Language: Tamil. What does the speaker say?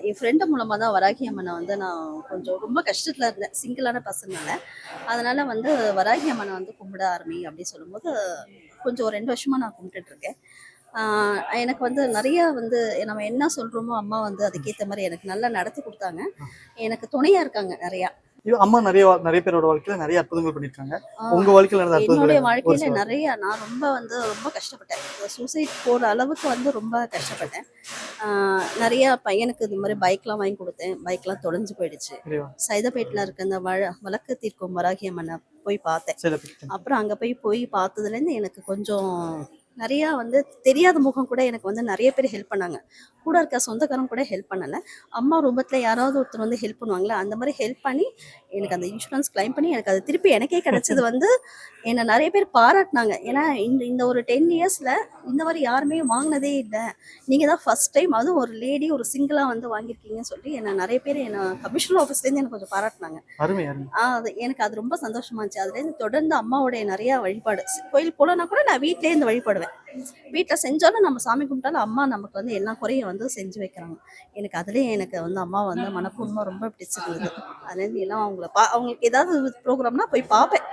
என் ஃப்ரெண்டு மூலமா தான் வராகி அம்மனை வந்து நான் கொஞ்சம் ரொம்ப கஷ்டத்துல இருந்தேன். சிங்கிளான பர்சன்னால. அதனால வந்து வராகி அம்மனை வந்து கும்பிட ஆரம்பி அப்படின்னு சொல்லும்போது, கொஞ்சம் ஒரு 2 வருஷமா நான் கும்பிட்டுட்டு இருக்கேன். ஆ எனக்கு வந்து நெறைய வந்து நம்ம என்ன சொல்றோமோ, அம்மா வந்து அதுக்கேத்த மாரி எனக்கு நல்லா நடத்தி குடுத்தாங்க. எனக்கு துணையா இருக்காங்க நெறையா. அம்மா நெறைய பேரோட வாழ்க்கையில நெறைய அற்புதங்கள் பண்ணியிருக்காங்க. ஆ உங்க வாழ்க்கையில நடந்த அற்புதங்கள் என்னுடைய என்ன? ஒரு வாழ்க்கையில சில நெறைய நான் ரொம்ப கஷ்டப்பட்டேன். சூசைட் போற அளவுக்கு வந்து ரொம்ப கஷ்டப்பட்டேன். ஆ நெறைய பையனுக்கு இந்த மாரி பைக்லாம் வாங்கி குடுத்தேன். பைக்லாம் தொலைஞ்சு போயிடுச்சு. இறைவா. சைதாப்பேட்ல இருக்க அந்த வழக்கு தீர்க்கும் வராகி அம்மன போய் பார்த்தேன். சில பேர் அப்புறம் அங்க போய் பார்த்ததுலேருந்து எனக்கு கொஞ்சம் நெறையா வந்து தெரியாத முகம் கூட எனக்கு வந்து நெறைய பேர் ஹெல்ப் பண்ணாங்க. கூட இருக்க சொந்தக்காரங்க கூட ஹெல்ப் பண்ணல. அம்மா ரூபத்துல யாராவது ஒருத்தர் வந்து ஹெல்ப் பண்ணுவாங்கல்ல, அந்த மாரி ஹெல்ப் பண்ணி எனக்கு அந்த இன்சூரன்ஸ் கிளைம் பண்ணி எனக்கு அது திருப்பி எனக்கே கிடைச்சது வந்து என்ன நெறைய பேர் பாராட்டுனாங்க. ஏன்னா இந்த இந்த ஒரு 10 இயர்ஸ்ல இந்த மாரி யாருமே வாங்குனதே இல்ல. நீங்க தான் ஃபர்ஸ்ட் டைம் அதுவும் ஒரு லேடி ஒரு சிங்கிளா வந்து வாங்கியிருக்கீங்கன்னு சொல்லி என்ன நெறைய பேர் என்ன கமிஷனர் ஆஃபீஸ்லேருந்து எனக்கு கொஞ்சம் பாராட்டுனாங்க. அருமை, அருமை. அது எனக்கு அது ரொம்ப சந்தோஷமா இருந்துச்சு. அதுலேருந்து தொடர்ந்து அம்மாவுடைய நிறையா வழிபாடு கோயில் போலனா கூட நான் வீட்டிலேயே இருந்து வழிபடுவேன். வீட்டில் செஞ்சாலும் நம்ம சாமி கும்பிட்டாலும் அம்மா நமக்கு வந்து எல்லா குறையும் வந்து செஞ்சு வைக்கிறாங்க. எனக்கு அதுலேயே எனக்கு வந்து அம்மா வந்து மனப்பூர்வமாக ரொம்ப பிடிச்சிருந்தது. அதுலேருந்து எல்லாம் அவங்களுக்கு ஏதாவது ப்ரோக்ராம்னா போய் பார்ப்பேன்.